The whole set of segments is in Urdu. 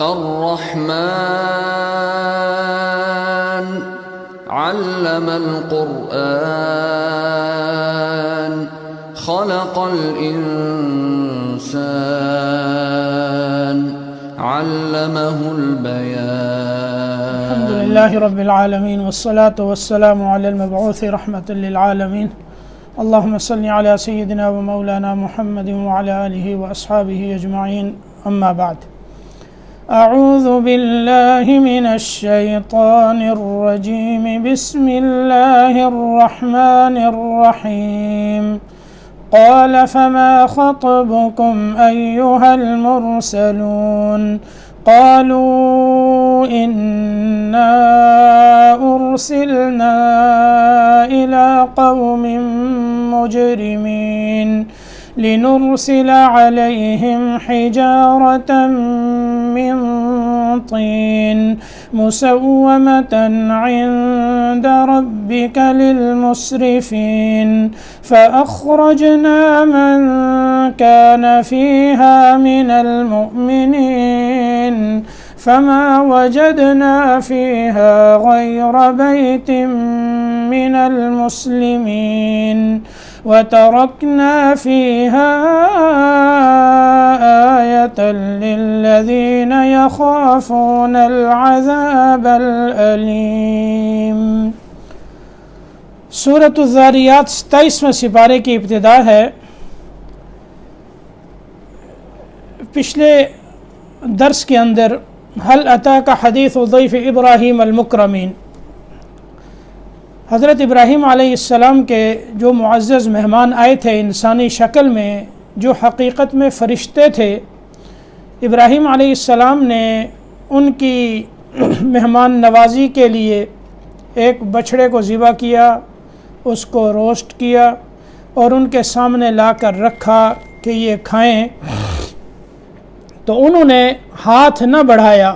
الرحمن علم القرآن خلق الإنسان علمه البيان الحمد لله رب العالمين والصلاة والسلام على المبعوث رحمة للعالمين اللهم صل على سيدنا ومولانا محمد وعلى آله وأصحابه أجمعين أما بعد أعوذ بالله من الشيطان الرجيم بسم الله الرحمن الرحيم قال فما خطبكم أيها المرسلون قالوا إنا أرسلنا إلى قوم مجرمين لنرسل عليهم حجارة من طين مسومة عند ربك للمسرفين فأخرجنا من كان فيها من المؤمنين فما وجدنا فيها غير بيت من المسلمين وتركنا فيها آية للذين يخافون العذاب الأليم۔ سورۃ الذاریات 27ویں سپارے کی ابتدا ہے۔ پچھلے درس کے اندر هل اتاک حدیث ضیف ابراہیم المکرمین، حضرت ابراہیم علیہ السلام کے جو معزز مہمان آئے تھے انسانی شکل میں، جو حقیقت میں فرشتے تھے، ابراہیم علیہ السلام نے ان کی مہمان نوازی کے لیے ایک بچھڑے کو ذبح کیا، اس کو روسٹ کیا اور ان کے سامنے لا کر رکھا کہ یہ کھائیں، تو انہوں نے ہاتھ نہ بڑھایا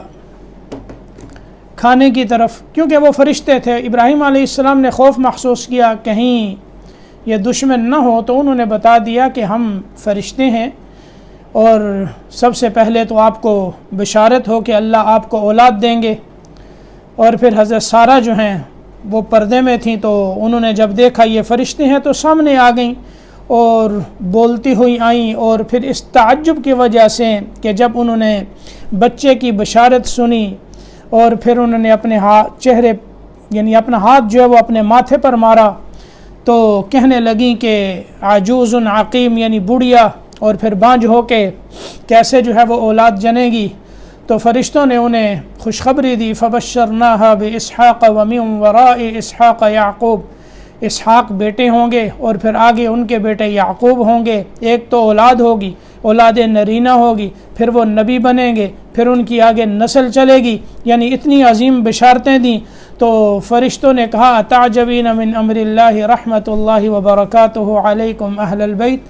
کھانے کی طرف، کیونکہ وہ فرشتے تھے۔ ابراہیم علیہ السلام نے خوف محسوس کیا کہیں یہ دشمن نہ ہو، تو انہوں نے بتا دیا کہ ہم فرشتے ہیں، اور سب سے پہلے تو آپ کو بشارت ہو کہ اللہ آپ کو اولاد دیں گے۔ اور پھر حضرت سارہ جو ہیں وہ پردے میں تھیں، تو انہوں نے جب دیکھا یہ فرشتے ہیں تو سامنے آ گئیں اور بولتی ہوئی آئیں، اور پھر اس تعجب کی وجہ سے کہ جب انہوں نے بچے کی بشارت سنی اور پھر انہوں نے اپنے چہرے یعنی اپنا ہاتھ جو ہے وہ اپنے ماتھے پر مارا، تو کہنے لگیں کہ عجوز عقیم، یعنی بڑھیا اور پھر بانجھ ہو کے کیسے جو ہے وہ اولاد جنے گی۔ تو فرشتوں نے انہیں خوشخبری دی، فبشرناها باسحاق ومن وراء اسحاق یعقوب، اسحاق بیٹے ہوں گے اور پھر آگے ان کے بیٹے یعقوب ہوں گے، ایک تو اولاد ہوگی، اولاد نرینہ ہوگی، پھر وہ نبی بنیں گے، پھر ان کی آگے نسل چلے گی، یعنی اتنی عظیم بشارتیں دیں۔ تو فرشتوں نے کہا اتعجبین من امر اللہ رحمت اللہ وبرکاتہ علیکم اہل البیت،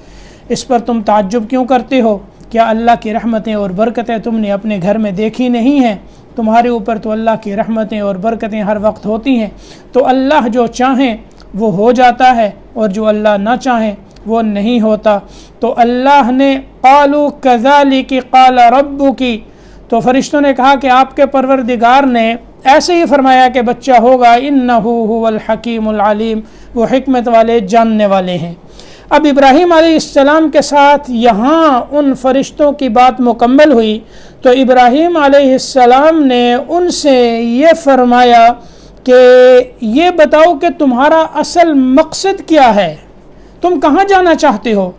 اس پر تم تعجب کیوں کرتے ہو؟ کیا اللہ کی رحمتیں اور برکتیں تم نے اپنے گھر میں دیکھی نہیں ہیں؟ تمہارے اوپر تو اللہ کی رحمتیں اور برکتیں ہر وقت ہوتی ہیں۔ تو اللہ جو چاہیں وہ ہو جاتا ہے، اور جو اللہ نہ چاہیں وہ نہیں ہوتا۔ تو اللہ نے قالوا کذالک قال ربک، تو فرشتوں نے کہا کہ آپ کے پروردگار نے ایسے ہی فرمایا کہ بچہ ہوگا، انہ هو الحکیم العلیم، وہ حکمت والے جاننے والے ہیں۔ اب ابراہیم علیہ السلام کے ساتھ یہاں ان فرشتوں کی بات مکمل ہوئی، تو ابراہیم علیہ السلام نے ان سے یہ فرمایا کہ یہ بتاؤ کہ تمہارا اصل مقصد کیا ہے، تم کہاں جانا چاہتے ہو؟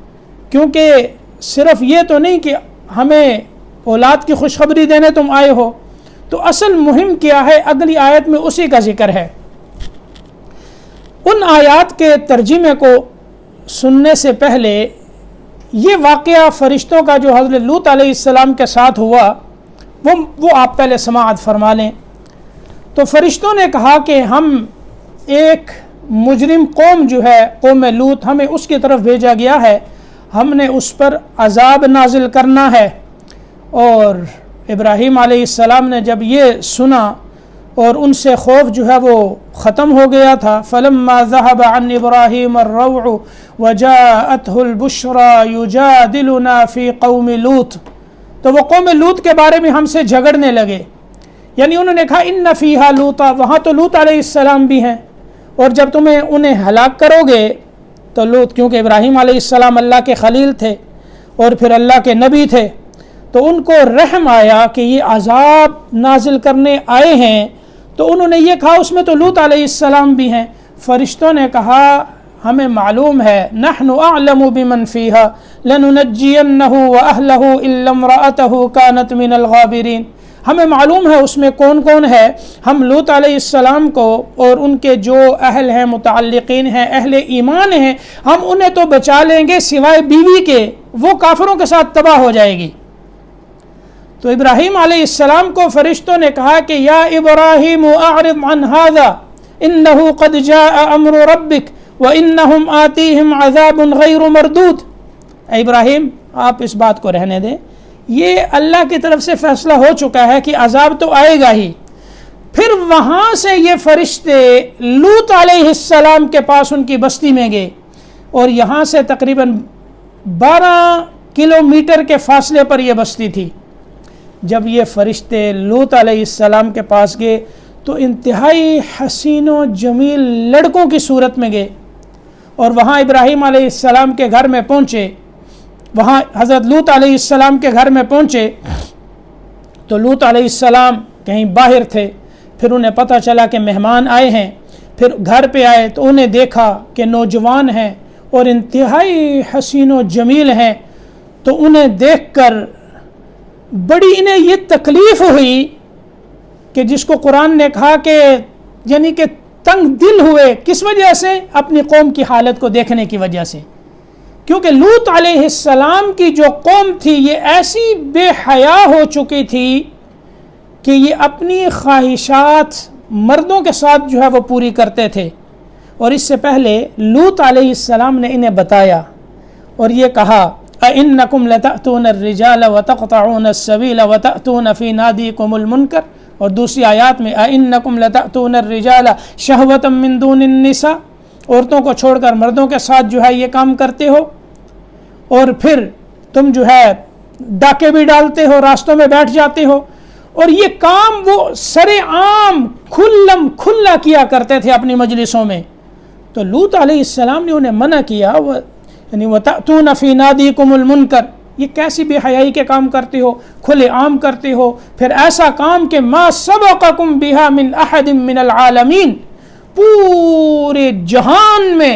کیونکہ صرف یہ تو نہیں کہ ہمیں اولاد کی خوشخبری دینے تم آئے ہو، تو اصل مہم کیا ہے؟ اگلی آیت میں اسی کا ذکر ہے۔ ان آیات کے ترجمے کو سننے سے پہلے یہ واقعہ فرشتوں کا جو حضرت لوط علیہ السلام کے ساتھ ہوا وہ آپ پہلے سماعت فرما لیں۔ تو فرشتوں نے کہا کہ ہم ایک مجرم قوم جو ہے قوم لوط، ہمیں اس کی طرف بھیجا گیا ہے، ہم نے اس پر عذاب نازل کرنا ہے۔ اور ابراہیم علیہ السلام نے جب یہ سنا اور ان سے خوف جو ہے وہ ختم ہو گیا تھا۔ فلما ذهب عن ابراہیم الروع وجاءته البشرى يجادلنا في قوم لوط، تو وہ قوم لوط کے بارے میں ہم سے جھگڑنے لگے، یعنی انہوں نے کہا ان فیہا لوطا، وہاں تو لوط علیہ السلام بھی ہیں، اور جب تمہیں انہیں ہلاک کرو گے تو لوط، کیونکہ ابراہیم علیہ السلام اللہ کے خلیل تھے اور پھر اللہ کے نبی تھے، تو ان کو رحم آیا کہ یہ عذاب نازل کرنے آئے ہیں، تو انہوں نے یہ کہا اس میں تو لوط علیہ السلام بھی ہیں۔ فرشتوں نے کہا ہمیں معلوم ہے، نحن اعلم بمن فیہا لننجینہ واہلہ الا امرأتہ کانت من الغابرین، ہمیں معلوم ہے اس میں کون کون ہے، ہم لوط علیہ السلام کو اور ان کے جو اہل ہیں، متعلقین ہیں، اہل ایمان ہیں، ہم انہیں تو بچا لیں گے سوائے بیوی کے، وہ کافروں کے ساتھ تباہ ہو جائے گی۔ تو ابراہیم علیہ السلام کو فرشتوں نے کہا کہ یا ابراہیم اعرض عن ھذا انہ قد جاء امر ربک وانہم آتیہم عذاب غیر مردود، اے ابراہیم آپ اس بات کو رہنے دیں، یہ اللہ کی طرف سے فیصلہ ہو چکا ہے کہ عذاب تو آئے گا ہی۔ پھر وہاں سے یہ فرشتے لوط علیہ السلام کے پاس ان کی بستی میں گئے، اور یہاں سے تقریباً 12 کلومیٹر کے فاصلے پر یہ بستی تھی۔ جب یہ فرشتے لوط علیہ السلام کے پاس گئے تو انتہائی حسین و جمیل لڑکوں کی صورت میں گئے، اور وہاں ابراہیم علیہ السلام کے گھر میں پہنچے، وہاں حضرت لوط علیہ السلام کے گھر میں پہنچے تو لوط علیہ السلام کہیں باہر تھے، پھر انہیں پتہ چلا کہ مہمان آئے ہیں، پھر گھر پہ آئے تو انہیں دیکھا کہ نوجوان ہیں اور انتہائی حسین و جمیل ہیں، تو انہیں دیکھ کر بڑی انہیں یہ تکلیف ہوئی کہ جس کو قرآن نے کہا کہ یعنی کہ تنگ دل ہوئے، کس وجہ سے؟ اپنی قوم کی حالت کو دیکھنے کی وجہ سے، کیونکہ لوط علیہ السلام کی جو قوم تھی یہ ایسی بے حیا ہو چکی تھی کہ یہ اپنی خواہشات مردوں کے ساتھ جو ہے وہ پوری کرتے تھے، اور اس سے پہلے لوط علیہ السلام نے انہیں بتایا اور یہ کہا اَإِنَّكُمْ لَتَأْتُونَ الرِّجَالَ وَتَقْطَعُونَ السَّبِيلَ وَتَأْتُونَ فِي نَادِيكُمُ الْمُنْكَرَ، اور دوسری آیات میں اَإِنَّكُمْ لَتَأْتُونَ الرِّجَالَ شَهْوَةً مِّن دُونِ النِّسَاءِ، عورتوں کو چھوڑ کر مردوں کے ساتھ جو ہے یہ کام کرتے ہو، اور پھر تم جو ہے ڈاکے بھی ڈالتے ہو، راستوں میں بیٹھ جاتے ہو، اور یہ کام وہ سر عام کھلم کھلا کیا کرتے تھے اپنی مجلسوں میں۔ تو لوط علیہ السلام نے انہیں منع کیا، یعنی وَتَأْتُونَ فِي نَادِيكُمُ الْمُنْكَرَ، یہ کیسی بے حیائی کے کام کرتے ہو، کھلے عام کرتے ہو، پھر ایسا کام کہ مَا سَبَقَكُمْ بِهَا مِنْ أَحَدٍ مِنَ الْعَالَمِينَ، پورے جہان میں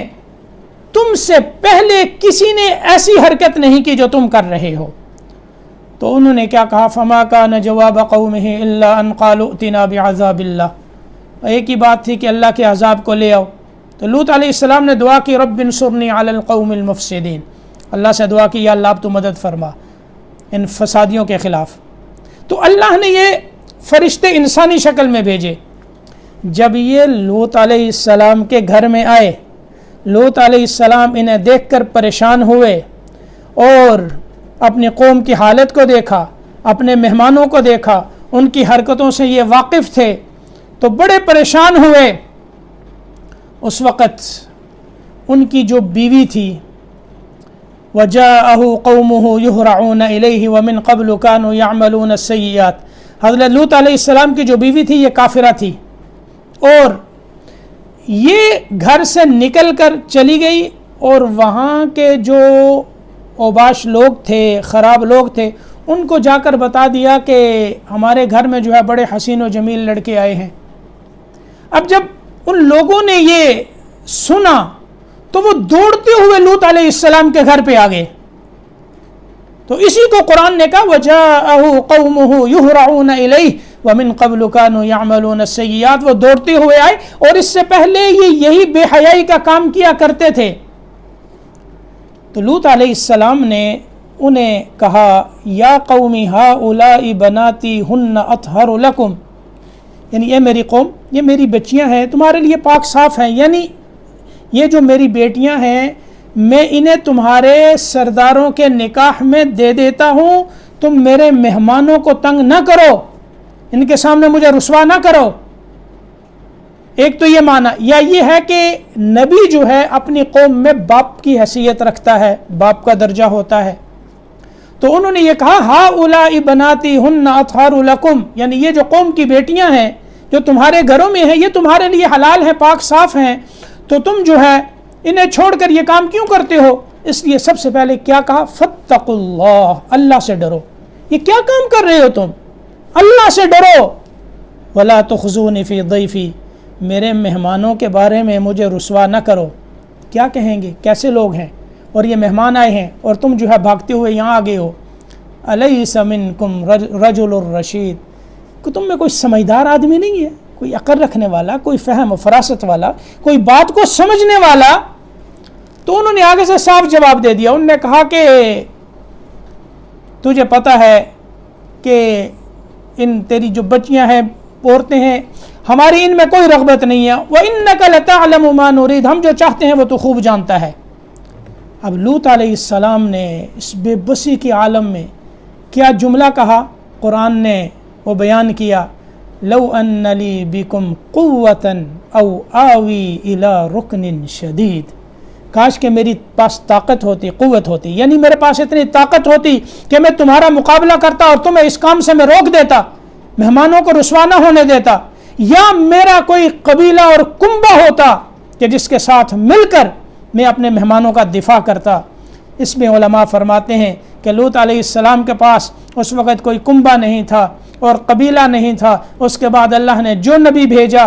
تم سے پہلے کسی نے ایسی حرکت نہیں کی جو تم کر رہے ہو۔ تو انہوں نے کیا کہا؟ فَمَا كَانَ جَوَابَ قَوْمِهِ إِلَّا أَنْ قَالُوا ائْتِنَا بِعَذَابِ اللَّهِ، ایک ہی بات تھی کہ اللہ کے عذاب کو لے آؤ۔ تو لوط علیہ السلام نے دعا کی رب انصرنی علی القوم المفسدین، اللہ سے دعا کی یا اللہ اب تو مدد فرما ان فسادیوں کے خلاف۔ تو اللہ نے یہ فرشتے انسانی شکل میں بھیجے۔ جب یہ لوط علیہ السلام کے گھر میں آئے، لوط علیہ السلام انہیں دیکھ کر پریشان ہوئے اور اپنی قوم کی حالت کو دیکھا، اپنے مہمانوں کو دیکھا، ان کی حرکتوں سے یہ واقف تھے تو بڑے پریشان ہوئے۔ اس وقت ان کی جو بیوی تھی وَجَاءَهُ قَوْمُهُ يُهْرَعُونَ إِلَيْهِ وَمِن قَبْلُ كَانُوا يَعْمَلُونَ السَّيِّئَاتِ، حضرت لوط علیہ السلام کی جو بیوی تھی یہ کافرہ تھی، اور یہ گھر سے نکل کر چلی گئی، اور وہاں کے جو اوباش لوگ تھے، خراب لوگ تھے، ان کو جا کر بتا دیا کہ ہمارے گھر میں جو ہے بڑے حسین و جمیل لڑکے آئے ہیں۔ اب جب ان لوگوں نے یہ سنا تو وہ دوڑتے ہوئے لوط علیہ السلام کے گھر پہ آ گئے۔ تو اسی کو قرآن نے کہا وَجَاءَهُ قَوْمُهُ يُهْرَعُونَ إِلَيْهِ وَمِن قَبْلُ كَانُوا يَعْمَلُونَ السَّيِّئَاتِ، وہ دوڑتے ہوئے آئے اور اس سے پہلے یہ یہی بے حیائی کا کام کیا کرتے تھے۔ تو لوط علیہ السلام نے انہیں کہا یا قومی هؤلاء بناتی ہن اطہر لکم، یعنی اے میری قوم، یہ میری بچیاں ہیں تمہارے لیے پاک صاف ہیں، یعنی یہ جو میری بیٹیاں ہیں میں انہیں تمہارے سرداروں کے نکاح میں دے دیتا ہوں، تم میرے مہمانوں کو تنگ نہ کرو، ان کے سامنے مجھے رسوا نہ کرو۔ ایک تو یہ معنی، یا یہ ہے کہ نبی جو ہے اپنی قوم میں باپ کی حیثیت رکھتا ہے، باپ کا درجہ ہوتا ہے۔ تو انہوں نے یہ کہا ہا اولائی بناتی ہن اطہر لکم، یعنی یہ جو قوم کی بیٹیاں ہیں جو تمہارے گھروں میں ہیں یہ تمہارے لیے حلال ہیں، پاک صاف ہیں، تو تم جو ہے انہیں چھوڑ کر یہ کام کیوں کرتے ہو؟ اس لیے سب سے پہلے کیا کہا؟ فاتقوا اللہ، اللہ سے ڈرو۔ یہ کیا کام کر رہے ہو تم؟ اللہ سے ڈرو۔ ولا تخزونی فی ضیفی، میرے مہمانوں کے بارے میں مجھے رسوا نہ کرو۔ کیا کہیں گے؟ کیسے لوگ ہیں اور یہ مہمان آئے ہیں اور تم جو ہے بھاگتے ہوئے یہاں آ گئے ہو۔ الیس منکم رجل الرشید، کہ تم میں کوئی سمجھدار آدمی نہیں ہے، کوئی عقل رکھنے والا، کوئی فہم و فراست والا، کوئی بات کو سمجھنے والا؟ تو انہوں نے آگے سے صاف جواب دے دیا۔ انہوں نے کہا کہ تجھے پتہ ہے کہ ان تیری جو بچیاں ہیں، عورتیں ہیں، ہماری ان میں کوئی رغبت نہیں ہے۔ وَإِنَّكَ لَتَعْلَمُ مَا نُرِيدُ، ہم جو چاہتے ہیں وہ تو خوب جانتا ہے۔ اب لوط علیہ السلام نے اس بے بسی کے عالم میں کیا جملہ کہا؟ قرآن نے وہ بیان کیا، لو ان لی بکم قوتا او آوی الی رکن شدید، کاش کہ میری پاس طاقت ہوتی، قوت ہوتی، یعنی میرے پاس اتنی طاقت ہوتی کہ میں تمہارا مقابلہ کرتا اور تمہیں اس کام سے میں روک دیتا، مہمانوں کو رسوا نہ ہونے دیتا، یا میرا کوئی قبیلہ اور کنبہ ہوتا کہ جس کے ساتھ مل کر میں اپنے مہمانوں کا دفاع کرتا۔ اس میں علماء فرماتے ہیں کہ لوط علیہ السلام کے پاس اس وقت کوئی کنبہ نہیں تھا اور قبیلہ نہیں تھا۔ اس کے بعد اللہ نے جو نبی بھیجا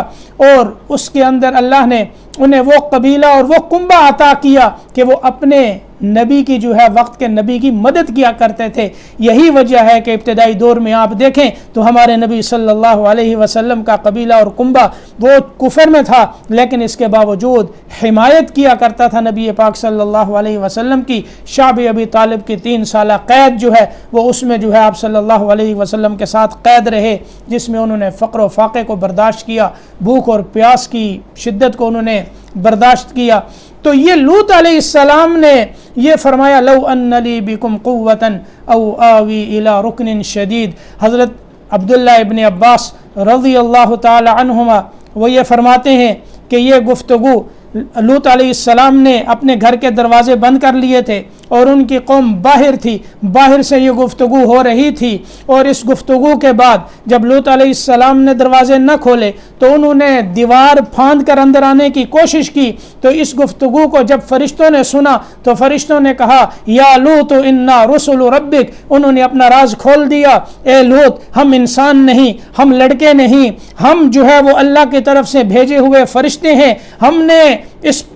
اور اس کے اندر اللہ نے انہیں وہ قبیلہ اور وہ کنبہ عطا کیا کہ وہ اپنے نبی کی جو ہے وقت کے نبی کی مدد کیا کرتے تھے۔ یہی وجہ ہے کہ ابتدائی دور میں آپ دیکھیں تو ہمارے نبی صلی اللہ علیہ وسلم کا قبیلہ اور کنبہ وہ کفر میں تھا، لیکن اس کے باوجود حمایت کیا کرتا تھا نبی پاک صلی اللہ علیہ وسلم کی۔ شعب ابی طالب کی 3 سالہ قید جو ہے وہ اس میں جو ہے آپ صلی اللہ علیہ وسلم کے ساتھ قید رہے، جس میں انہوں نے فقر و فاقے کو برداشت کیا، بھوک اور پیاس کی شدت کو انہوں نے برداشت کیا۔ تو یہ لوط علیہ السلام نے یہ فرمایا لو ان لی بکم قوتا او آوی الی رکن شدید۔ حضرت عبداللہ ابن عباس رضی اللہ تعالی عنہما وہ یہ فرماتے ہیں کہ یہ گفتگو لوط علیہ السلام نے اپنے گھر کے دروازے بند کر لیے تھے اور ان کی قوم باہر تھی، باہر سے یہ گفتگو ہو رہی تھی، اور اس گفتگو کے بعد جب لوط علیہ السلام نے دروازے نہ کھولے تو انہوں نے دیوار پھاند کر اندر آنے کی کوشش کی۔ تو اس گفتگو کو جب فرشتوں نے سنا تو فرشتوں نے کہا یا لوط انا رسل ربک، انہوں نے اپنا راز کھول دیا، اے لوط ہم انسان نہیں، ہم لڑکے نہیں، ہم جو ہے وہ اللہ کی طرف سے بھیجے ہوئے فرشتے ہیں، ہم نے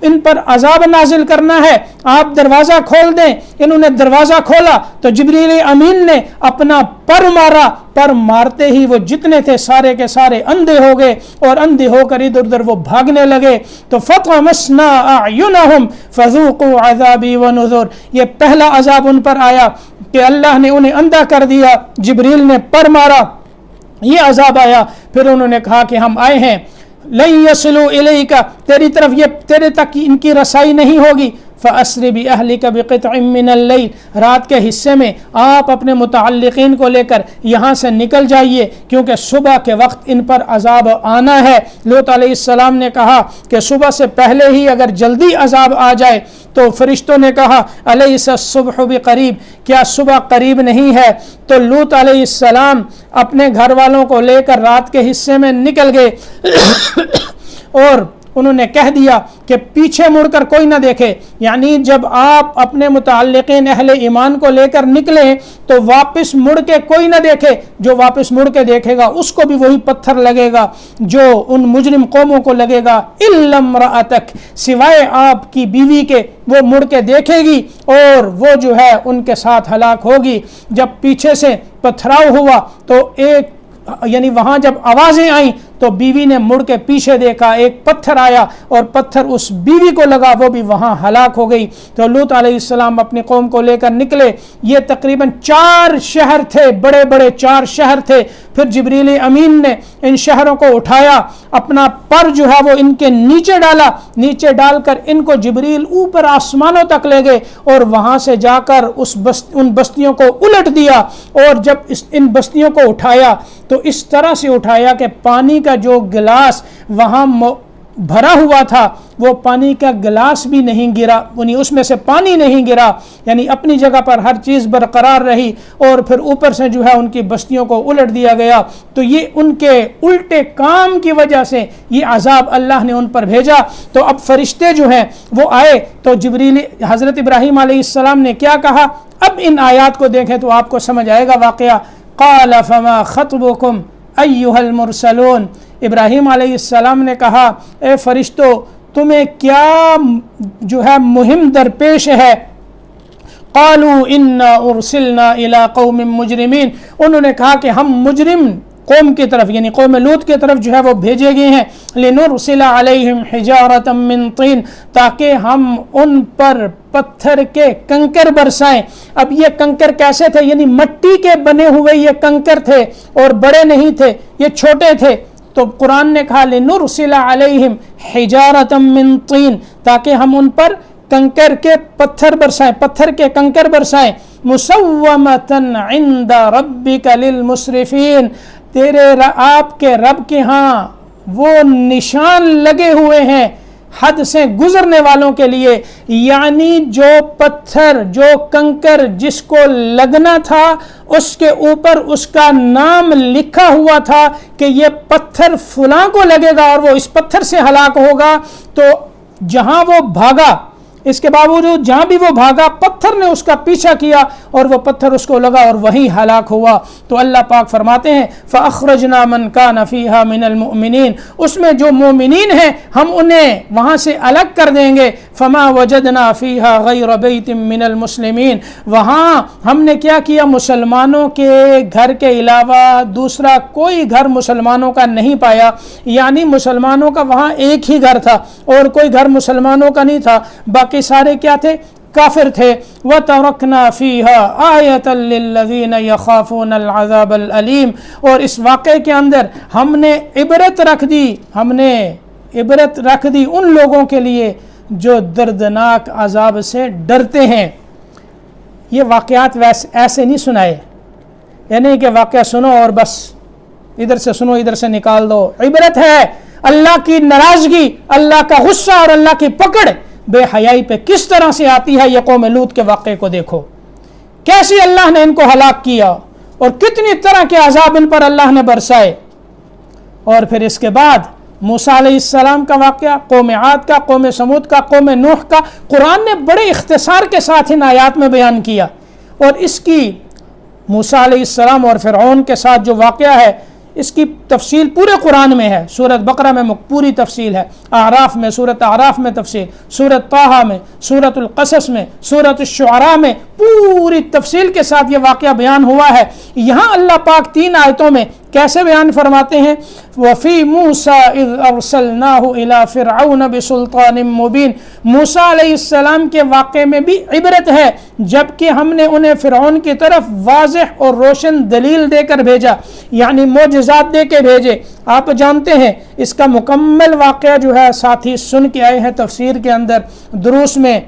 ان پر عذاب نازل کرنا ہے، آپ دروازہ کھول دیں۔ انہوں نے دروازہ کھولا تو جبریل امین نے اپنا پر مارا، پر مارتے ہی وہ جتنے تھے سارے کے سارے اندھے ہو گئے، اور اندھے ہو کر ادھر ادھر وہ بھاگنے لگے۔ تو فطمسنا اعینہم فذوقوا عذابی ونذر، یہ پہلا عذاب ان پر آیا کہ اللہ نے انہیں اندھا کر دیا، جبریل نے پر مارا، یہ عذاب آیا۔ پھر انہوں نے کہا کہ ہم آئے ہیں لن یصلوا الیک، تیری طرف یہ تیرے تک ان کی رسائی نہیں ہوگی۔ فَأَسْرِ بِأَهْلِكَ بِقِطْعٍ مِّنَ اللَّيْلِ، رات کے حصے میں آپ اپنے متعلقین کو لے کر یہاں سے نکل جائیے کیونکہ صبح کے وقت ان پر عذاب آنا ہے۔ لوط علیہ السلام نے کہا کہ صبح سے پہلے ہی اگر جلدی عذاب آ جائے تو فرشتوں نے کہا الیس الصبح بقریب، کیا صبح قریب نہیں ہے؟ تو لوط علیہ السلام اپنے گھر والوں کو لے کر رات کے حصے میں نکل گئے اور انہوں نے کہہ دیا کہ پیچھے مڑ کر کوئی نہ دیکھے، یعنی جب آپ اپنے متعلقین اہل ایمان کو لے کر نکلیں تو واپس مڑ کے کوئی نہ دیکھے، جو واپس مڑ کے دیکھے گا اس کو بھی وہی پتھر لگے گا جو ان مجرم قوموں کو لگے گا، الا امرأتک، سوائے آپ کی بیوی کے، وہ مڑ کے دیکھے گی اور وہ جو ہے ان کے ساتھ ہلاک ہوگی۔ جب پیچھے سے پتھراؤ ہوا تو یعنی وہاں جب آوازیں آئیں تو بیوی نے مڑ کے پیچھے دیکھا، ایک پتھر آیا اور پتھر اس بیوی کو لگا، وہ بھی وہاں ہلاک ہو گئی۔ تو لوط علیہ السلام اپنی قوم کو لے کر نکلے، یہ تقریباً 4 شہر تھے، بڑے بڑے 4 شہر تھے۔ پھر جبریل امین نے ان شہروں کو اٹھایا، اپنا پر جو ہے وہ ان کے نیچے ڈالا، نیچے ڈال کر ان کو جبریل اوپر آسمانوں تک لے گئے اور وہاں سے جا کر ان بستیوں کو الٹ دیا، اور جب ان بستیوں کو اٹھایا تو اس طرح سے اٹھایا کہ پانی کا جو گلاس وہاں بھرا ہوا تھا وہ پانی کا گلاس بھی نہیں گرا، یعنی اس میں سے پانی نہیں گرا، یعنی اپنی جگہ پر ہر چیز برقرار رہی، اور پھر اوپر سے جو ہے ان کی بستیوں کو الٹ دیا گیا۔ تو یہ ان کے الٹے کام کی وجہ سے یہ عذاب اللہ نے ان پر بھیجا۔ تو اب فرشتے جو ہیں وہ آئے تو جبریل حضرت ابراہیم علیہ السلام نے کیا کہا، اب ان آیات کو دیکھیں تو آپ کو سمجھ آئے گا واقعہ۔ قال فما خطبکم ایھا المرسلون، ابراہیم علیہ السلام نے کہا اے فرشتوں تمہیں کیا جو ہے مہم درپیش ہے؟ قالوا انا ارسلنا الى قوم مجرمین، انہوں نے کہا کہ ہم مجرم قوم کی طرف یعنی قوم لوط کی طرف جو ہے وہ بھیجے گئے ہیں، لنرسل علیہم حجارۃ من طین، تاکہ ہم ان پر پتھر کے کنکر برسائیں۔ اب یہ کنکر کیسے تھے؟ یعنی مٹی کے بنے ہوئے یہ کنکر تھے اور بڑے نہیں تھے، یہ چھوٹے تھے۔ تو قرآن نے کہا لنرسل علیہم حجارۃ من طین، تاکہ ہم ان پر کنکر کے پتھر برسائیں، پتھر کے کنکر برسائیں۔ مسومۃ عند ربک للمسرفین، تیرے آپ کے رب کے ہاں وہ نشان لگے ہوئے ہیں حد سے گزرنے والوں کے لیے، یعنی جو پتھر جو کنکر جس کو لگنا تھا اس کے اوپر اس کا نام لکھا ہوا تھا کہ یہ پتھر فلاں کو لگے گا اور وہ اس پتھر سے ہلاک ہوگا۔ تو جہاں وہ بھاگا، اس کے باوجود جہاں بھی وہ بھاگا پتھر نے اس کا پیچھا کیا اور وہ پتھر اس کو لگا اور وہیں ہلاک ہوا۔ تو اللہ پاک فرماتے ہیں فَأَخْرَجْنَا مَنْ كَانَ فِيهَا مِنَ الْمُؤْمِنِينَ، اس میں جو مومنین ہیں ہم انہیں وہاں سے الگ کر دیں گے۔ فَمَا وَجَدْنَا فِيهَا غَيْرَ بَيْتٍ مِّنَ الْمُسْلِمِينَ، وہاں ہم نے کیا کیا، مسلمانوں کے گھر کے علاوہ دوسرا کوئی گھر مسلمانوں کا نہیں پایا، یعنی مسلمانوں کا وہاں ایک ہی گھر تھا اور کوئی گھر مسلمانوں کا نہیں تھا، باقی سارے کیا تھے؟ کافر تھے۔ وَتَرَكْنَا فِيهَا آیَةً لِلَّذِينَ يَخَافُونَ الْعَذَابَ الْأَلِيمَ، اور اس واقعے کے اندر ہم نے عبرت رکھ دی ان لوگوں کے لیے جو دردناک عذاب سے ڈرتے ہیں۔ یہ واقعات ایسے نہیں سنائے، یعنی کہ واقعہ سنو اور بس ادھر سے سنو ادھر سے نکال دو، عبرت ہے۔ اللہ کی ناراضگی، اللہ کا غصہ اور اللہ کی پکڑ بے حیائی پہ کس طرح سے آتی ہے، یہ قوم لوط کے واقعے کو دیکھو، کیسی اللہ نے ان کو ہلاک کیا اور کتنی طرح کے عذاب ان پر اللہ نے برسائے۔ اور پھر اس کے بعد موسیٰ علیہ السلام کا واقعہ، قوم عاد کا، قوم سمود کا، قوم نوح کا، قرآن نے بڑے اختصار کے ساتھ ان آیات میں بیان کیا۔ اور اس کی موسیٰ علیہ السلام اور فرعون کے ساتھ جو واقعہ ہے اس کی تفصیل پورے قرآن میں ہے، سورۃ بقرہ میں پوری تفصیل ہے، اعراف میں، سورۃ اعراف میں تفصیل، سورۃ طٰہٰ میں، سورۃ القصص میں، سورۃ الشعراء میں پوری تفصیل کے ساتھ یہ واقعہ بیان ہوا ہے۔ یہاں اللہ پاک 3 آیتوں میں کیسے بیان فرماتے ہیں، وَفِي مُوسَىٰ إِذْ أَرْسَلْنَاهُ إِلَىٰ فِرْعَوْنَ بِسُلْطَانٍ مُّبِينٍ، موسیٰ علیہ السلام کے واقعے میں بھی عبرت ہے، جبکہ ہم نے انہیں فرعون کی طرف واضح اور روشن دلیل دے کر بھیجا، یعنی معجزات دے کے بھیجے۔ آپ جانتے ہیں اس کا مکمل واقعہ جو ہے ساتھی سن کے آئے ہیں تفسیر کے اندر، دروس میں۔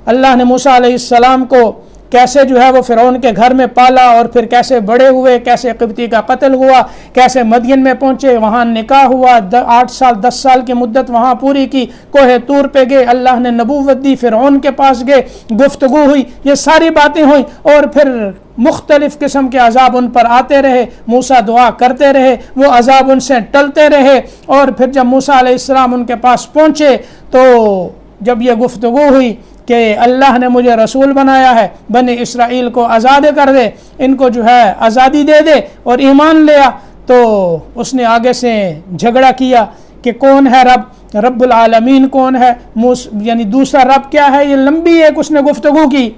اللہ نے موسیٰ علیہ السلام کو کیسے جو ہے وہ فرعون کے گھر میں پالا اور پھر کیسے بڑے ہوئے، کیسے قبطی کا قتل ہوا، کیسے مدین میں پہنچے، وہاں نکاح ہوا، 8 سال 10 سال کی مدت وہاں پوری کی، کوہ طور پہ گئے، اللہ نے نبوت دی، فرعون کے پاس گئے، گفتگو ہوئی، یہ ساری باتیں ہوئیں، اور پھر مختلف قسم کے عذاب ان پر آتے رہے، موسیٰ دعا کرتے رہے، وہ عذاب ان سے ٹلتے رہے، اور پھر جب موسیٰ علیہ السلام ان کے پاس پہنچے تو جب یہ گفتگو ہوئی کہ اللہ نے مجھے رسول بنایا ہے، بنی اسرائیل کو آزاد کر دے، ان کو جو ہے آزادی دے دے اور ایمان لیا، تو اس نے آگے سے جھگڑا کیا کہ کون ہے رب العالمین کون ہے، یعنی دوسرا رب کیا ہے، یہ لمبی ایک اس نے گفتگو کی۔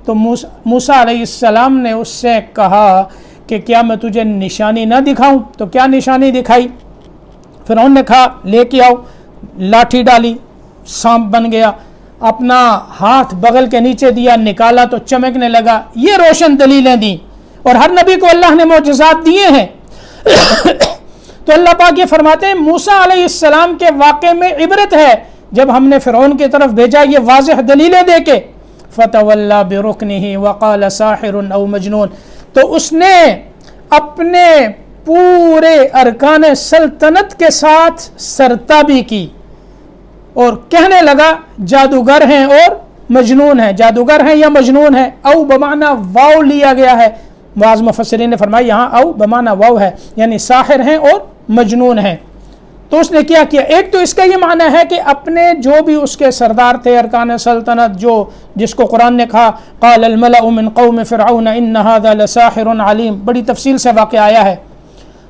تو موسیٰ علیہ السلام نے اس سے کہا کہ کیا میں تجھے نشانی نہ دکھاؤں؟ تو کیا نشانی دکھائی؟ فرعون نے کہا لے کے آؤ، لاٹھی ڈالی، سانپ بن گیا، اپنا ہاتھ بغل کے نیچے دیا، نکالا تو چمکنے لگا۔ یہ روشن دلیلیں دیں، اور ہر نبی کو اللہ نے معجزات دیے ہیں۔ تو اللہ پاک یہ فرماتے ہیں موسیٰ علیہ السلام کے واقعے میں عبرت ہے، جب ہم نے فرعون کی طرف بھیجا یہ واضح دلیلیں دے کے، فَتَوَلَّى بِرُكْنِهِ وَقَالَ سَاحِرٌ أَوْ مَجْنُونٌ، تو اس نے اپنے پورے ارکان سلطنت کے ساتھ سرتابی کی، اور کہنے لگا جادوگر ہیں اور مجنون ہیں. جادوگر ہیں یا مجنون ہیں. او بمعنی واو لیا گیا ہے. بعض مفسرین نے فرمایا یہاں او بمعنی واو ہے یعنی ساحر ہیں اور مجنون ہیں. تو اس نے کیا کیا؟ ایک تو اس کا یہ معنی ہے کہ اپنے جو بھی اس کے سردار تھے ارکان سلطنت، جس کو قرآن نے کہا قال الملأ من قوم فرعون ان هذا لساحر علیم، بڑی تفصیل سے واقعہ آیا ہے.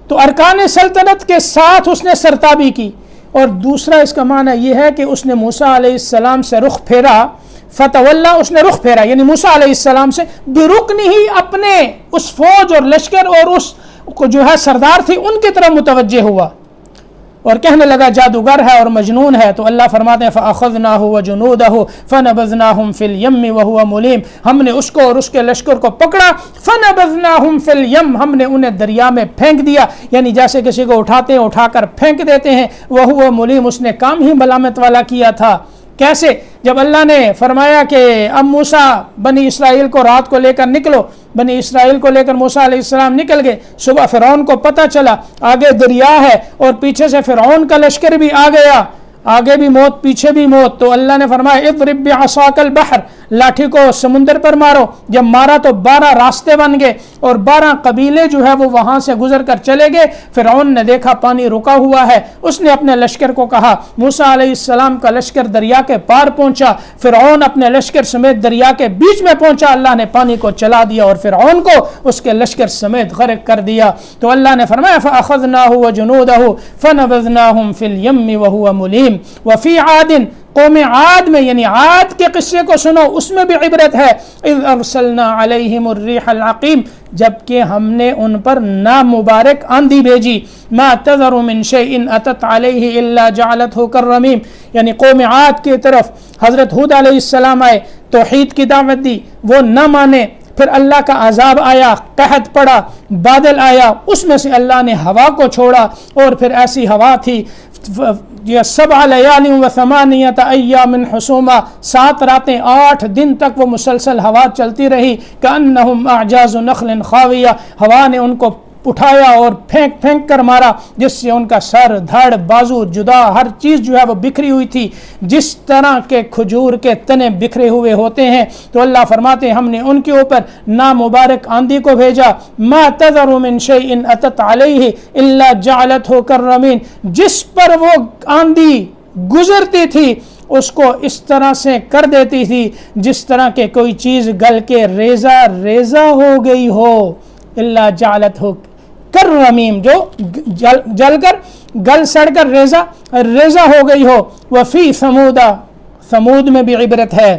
تو ارکان سلطنت کے ساتھ اس نے سرتابی کی. اور دوسرا اس کا معنی یہ ہے کہ اس نے موسیٰ علیہ السلام سے رخ پھیرا، فتولا، اس نے رخ پھیرا یعنی موسیٰ علیہ السلام سے برکنہ ہی، اپنے اس فوج اور لشکر اور اس کو جو ہے سردار تھی ان کی طرف متوجہ ہوا اور کہنے لگا جادوگر ہے اور مجنون ہے. تو اللہ فرماتے ہیں فَأَخَذْنَاهُ وَجُنُودَهُ فَنَبَذْنَاهُمْ فِي الْيَمِّ وَهُوَ مُلِيمٌ، ہم نے اس کو اور اس کے لشکر کو پکڑا. فَنَبَذْنَاهُمْ فِي الْيَمِّ، ہم نے انہیں دریا میں پھینک دیا، یعنی جیسے کسی کو اٹھاتے ہیں اٹھا کر پھینک دیتے ہیں. وَهُوَ مُلِيمٌ، اس نے کام ہی ملامت والا کیا تھا. کیسے؟ جب اللہ نے فرمایا کہ اب موسیٰ بنی اسرائیل کو رات کو لے کر نکلو، بنی اسرائیل کو لے کر موسیٰ علیہ السلام نکل گئے. صبح فرعون کو پتہ چلا آگے دریا ہے اور پیچھے سے فرعون کا لشکر بھی آ گیا، آگے بھی موت پیچھے بھی موت. تو اللہ نے فرمایا اضرب بعصاک البحر، لاٹھی کو سمندر پر مارو. جب مارا تو 12 راستے بن گئے اور 12 قبیلے جو ہے وہ وہاں سے گزر کر چلے گئے. فرعون نے دیکھا پانی رکا ہوا ہے، اس نے اپنے لشکر کو کہا. موسیٰ علیہ السلام کا لشکر دریا کے پار پہنچا، فرعون اپنے لشکر سمیت دریا کے بیچ میں پہنچا. اللہ نے پانی کو چلا دیا اور فرعون کو اس کے لشکر سمیت غرق کر دیا. تو اللہ نے فرمایا فَأَخَذْنَاهُ وَجُنُودَهُ فَنَبَذْنَاهُمْ فِي الْيَمِّ وَهُوَ مُلِيمٌ. وفی عاد، قوم عاد میں یعنی عاد کے قصے کو سنو، اس میں بھی عبرت ہے. اذ ارسلنا علیہم الریح العقیم، جبکہ ہم نے ان پر نامبارک آندھی بھیجی. ما تذر من شیء اتت علیہ الا جعلته كالرمیم، یعنی قوم عاد کی طرف حضرت ہود علیہ السلام آئے، توحید کی دعوت دی، وہ نہ مانے. پھر اللہ کا عذاب آیا، قحط پڑا، بادل آیا، اس میں سے اللہ نے ہوا کو چھوڑا اور پھر ایسی ہوا تھی یہ 7 لیال و 8 ایام حسوما، 7 راتیں 8 دن تک وہ مسلسل ہوا چلتی رہی. کأنہم اعجاز نخل خاویہ، ہوا نے ان کو اٹھایا اور پھینک پھینک کر مارا، جس سے ان کا سر، دھڑ، بازو جدا، ہر چیز جو ہے وہ بکھری ہوئی تھی، جس طرح کے کھجور کے تنے بکھرے ہوئے ہوتے ہیں. تو اللہ فرماتے ہیں ہم نے ان کے اوپر نامبارک آندھی کو بھیجا. ما تذر من شیء اتت علیہ الا جعلته كالرمیم، جس پر وہ آندھی گزرتی تھی اس کو اس طرح سے کر دیتی تھی جس طرح کہ کوئی چیز گل کے ریزہ ریزہ ہو گئی ہو. الا جعلته کررمیم، جو جل کر گل سڑ کر ریزہ ریزہ ہو گئی ہو. وفی ثمودا، ثمود میں بھی عبرت ہے.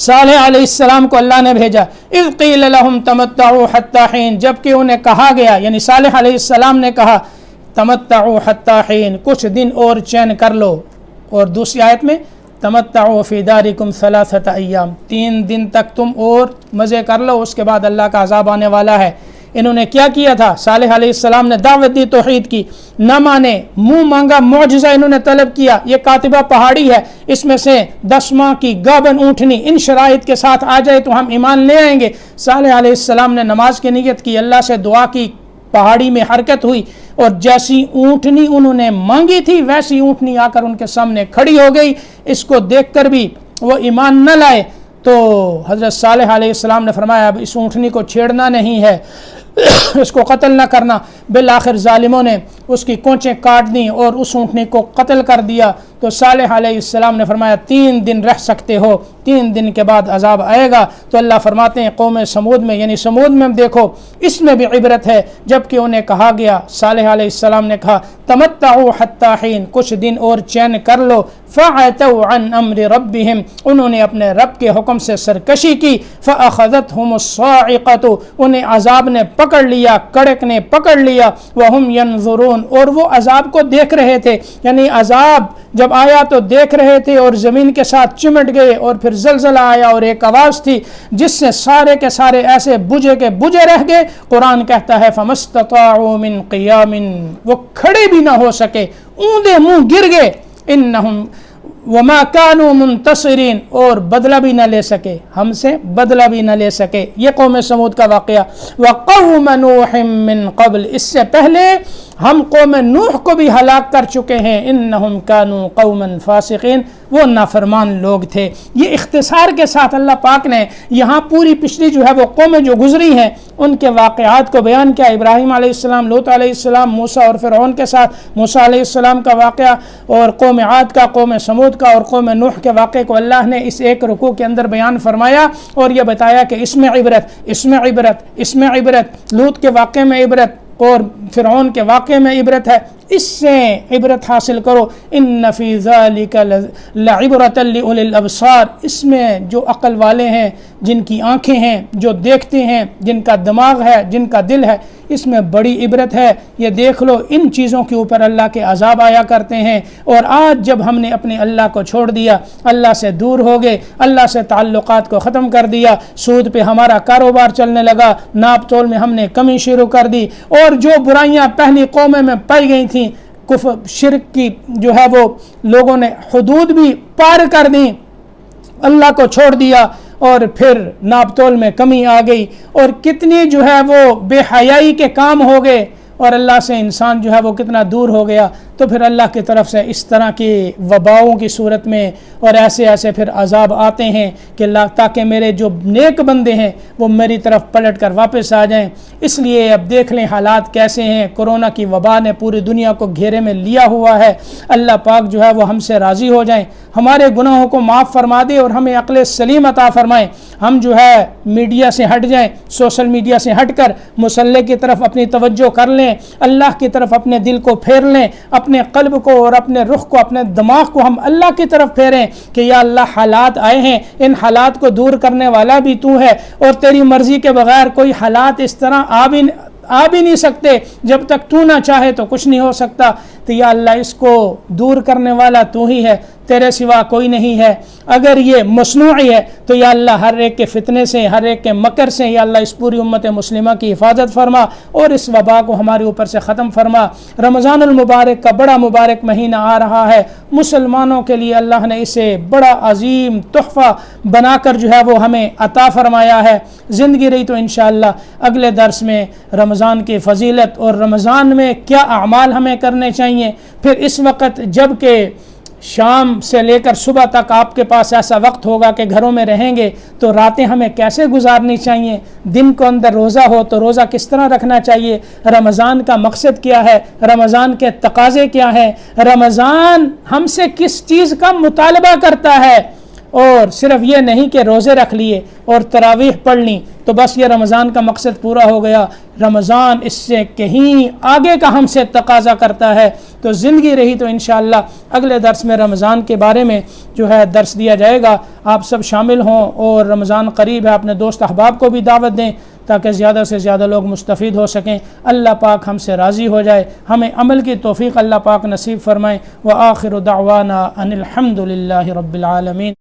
صالح علیہ السلام کو اللہ نے بھیجا. اذ قیل لهم تمتعوا حتی حین، جبکہ انہیں کہا گیا، یعنی صالح علیہ السلام نے کہا تمتعوا حتی حین، کچھ دن اور چین کر لو. اور دوسری آیت میں تمتعوا فی دارکم 3 ایام، 3 دن تک تم اور مزے کر لو، اس کے بعد اللہ کا عذاب آنے والا ہے. انہوں نے کیا کیا تھا؟ صالح علیہ السلام نے دعوت دی توحید کی، نہ مانے، منہ مانگا معجزہ انہوں نے طلب کیا. یہ کاتبہ پہاڑی ہے، اس میں سے 10 ماہ کی گابن اونٹنی ان شرائط کے ساتھ آ جائے تو ہم ایمان لے آئیں گے. صالح علیہ السلام نے نماز کی نیت کی، اللہ سے دعا کی، پہاڑی میں حرکت ہوئی اور جیسی اونٹنی انہوں نے مانگی تھی ویسی اونٹنی آ کر ان کے سامنے کھڑی ہو گئی. اس کو دیکھ کر بھی وہ ایمان نہ لائے. تو حضرت صالح علیہ السلام نے فرمایا اب اس اونٹنی کو چھیڑنا نہیں ہے، اس کو قتل نہ کرنا. بالآخر ظالموں نے اس کی کونچیں کاٹ دیں اور اس اونٹنی کو قتل کر دیا. تو صالح علیہ السلام نے فرمایا 3 دن رہ سکتے ہو، 3 دن کے بعد عذاب آئے گا. تو اللہ فرماتے ہیں قوم سمود میں، یعنی سمود میں دیکھو اس میں بھی عبرت ہے. جبکہ انہیں کہا گیا، صالح علیہ السلام نے کہا تمتعوا حتی حین، کچھ دن اور چین کر لو. فعتوا عن امر ربهم، انہوں نے اپنے رب کے حکم سے سرکشی کی. فاخذتهم الصاعقۃ، انہیں عذاب نے پکڑ لیا، کڑک نے پکڑ لیا. وهم ينظرون، اور وہ عذاب کو دیکھ رہے تھے. یعنی عذاب جب آیا تو دیکھ رہے تھے اور زمین کے ساتھ چمٹ گئے اور پھر زلزلہ آیا اور ایک آواز تھی جس سے سارے کے سارے ایسے بجھے کے بجھے رہ گئے. قرآن کہتا ہے فَمَسْتَطَاعُوا مِنْ قِيَامٍ، وہ کھڑے بھی نہ ہو سکے، اوندے منہ گر گئے. انہم وما كانوا منتصرین، اور بدلہ بھی نہ لے سکے، ہم سے بدلہ بھی نہ لے سکے۔ یہ قوم سمود کا واقعہ۔ وقوم نوح من قبل، اس سے پہلے ہم قوم نوح کو بھی ہلاک کر چکے ہیں، انہم کانوا قوما فاسقین، وہ نافرمان لوگ تھے۔ یہ اختصار کے ساتھ اللہ پاک نے یہاں پوری پچھلی جو ہے وہ قومیں جو گزری ہیں ان کے واقعات کو بیان کیا۔ ابراہیم علیہ السلام، لوط علیہ السلام، موسیٰ اور فرعون کے ساتھ موسیٰ علیہ السلام کا واقعہ، اور قوم عاد کا، قوم سمود کا، اور قوم نوح کے واقعے کو اللہ نے اس ایک رکوع کے اندر بیان فرمایا، اور یہ بتایا کہ اس میں عبرت، لوط کے واقعے میں عبرت اور فرعون کے واقعے میں عبرت ہے، اس سے عبرت حاصل کرو۔ ان فی ذالک لعبرۃ لأولی الابصار، اس میں جو عقل والے ہیں، جن کی آنکھیں ہیں، جو دیکھتے ہیں، جن کا دماغ ہے، جن کا دل ہے، اس میں بڑی عبرت ہے۔ یہ دیکھ لو، ان چیزوں کے اوپر اللہ کے عذاب آیا کرتے ہیں، اور آج جب ہم نے اپنے اللہ کو چھوڑ دیا، اللہ سے دور ہو گئے، اللہ سے تعلقات کو ختم کر دیا، سود پہ ہمارا کاروبار چلنے لگا، ناپ تول میں ہم نے کمی شروع کر دی، اور جو برائیاں پہلی قومیں میں پائی گئی تھیں، کفر شرک کی جو ہے وہ لوگوں نے حدود بھی پار کر دیں، اللہ کو چھوڑ دیا، اور پھر ناپ تول میں کمی آ گئی، اور کتنی جو ہے وہ بے حیائی کے کام ہو گئے، اور اللہ سے انسان جو ہے وہ کتنا دور ہو گیا۔ تو پھر اللہ کی طرف سے اس طرح کی وباؤں کی صورت میں اور ایسے پھر عذاب آتے ہیں کہ تاکہ میرے جو نیک بندے ہیں وہ میری طرف پلٹ کر واپس آ جائیں۔ اس لیے اب دیکھ لیں حالات کیسے ہیں، کورونا کی وبا نے پوری دنیا کو گھیرے میں لیا ہوا ہے۔ اللہ پاک جو ہے وہ ہم سے راضی ہو جائیں، ہمارے گناہوں کو معاف فرما دے، اور ہمیں عقل سلیم عطا فرمائیں۔ ہم جو ہے میڈیا سے ہٹ جائیں، سوشل میڈیا سے ہٹ کر مصلی کی طرف اپنی توجہ کر لیں، اللہ کی طرف اپنے دل کو پھیر لیں، اپنے قلب کو اور اپنے رخ کو، اپنے دماغ کو ہم اللہ کی طرف پھیریں کہ یا اللہ حالات آئے ہیں، ان حالات کو دور کرنے والا بھی تو ہے، اور تیری مرضی کے بغیر کوئی حالات اس طرح آ بھی نہیں سکتے، جب تک تو نہ چاہے تو کچھ نہیں ہو سکتا۔ تو یا اللہ اس کو دور کرنے والا تو ہی ہے، تیرے سوا کوئی نہیں ہے۔ اگر یہ مصنوعی ہے تو یا اللہ ہر ایک کے فتنے سے، ہر ایک کے مکر سے یا اللہ اس پوری امت مسلمہ کی حفاظت فرما، اور اس وبا کو ہمارے اوپر سے ختم فرما۔ رمضان المبارک کا بڑا مبارک مہینہ آ رہا ہے، مسلمانوں کے لیے اللہ نے اسے بڑا عظیم تحفہ بنا کر جو ہے وہ ہمیں عطا فرمایا ہے۔ زندگی رہی تو انشاءاللہ اگلے درس میں رمضان کی فضیلت اور رمضان میں کیا اعمال ہمیں کرنے چاہیے، پھر اس وقت جب کہ شام سے لے کر صبح تک آپ کے پاس ایسا وقت ہوگا کہ گھروں میں رہیں گے تو راتیں ہمیں کیسے گزارنی چاہیے، دن کو اندر روزہ ہو تو روزہ کس طرح رکھنا چاہیے، رمضان کا مقصد کیا ہے، رمضان کے تقاضے کیا ہیں، رمضان ہم سے کس چیز کا مطالبہ کرتا ہے، اور صرف یہ نہیں کہ روزے رکھ لیے اور تراویح پڑھ لی تو بس یہ رمضان کا مقصد پورا ہو گیا۔ رمضان اس سے کہیں آگے کا ہم سے تقاضا کرتا ہے۔ تو زندگی رہی تو انشاءاللہ اگلے درس میں رمضان کے بارے میں جو ہے درس دیا جائے گا، آپ سب شامل ہوں، اور رمضان قریب ہے، اپنے دوست احباب کو بھی دعوت دیں تاکہ زیادہ سے زیادہ لوگ مستفید ہو سکیں۔ اللہ پاک ہم سے راضی ہو جائے، ہمیں عمل کی توفیق اللہ پاک نصیب فرمائے۔ وآخر دعوانا ان الحمد للہ رب العالمین۔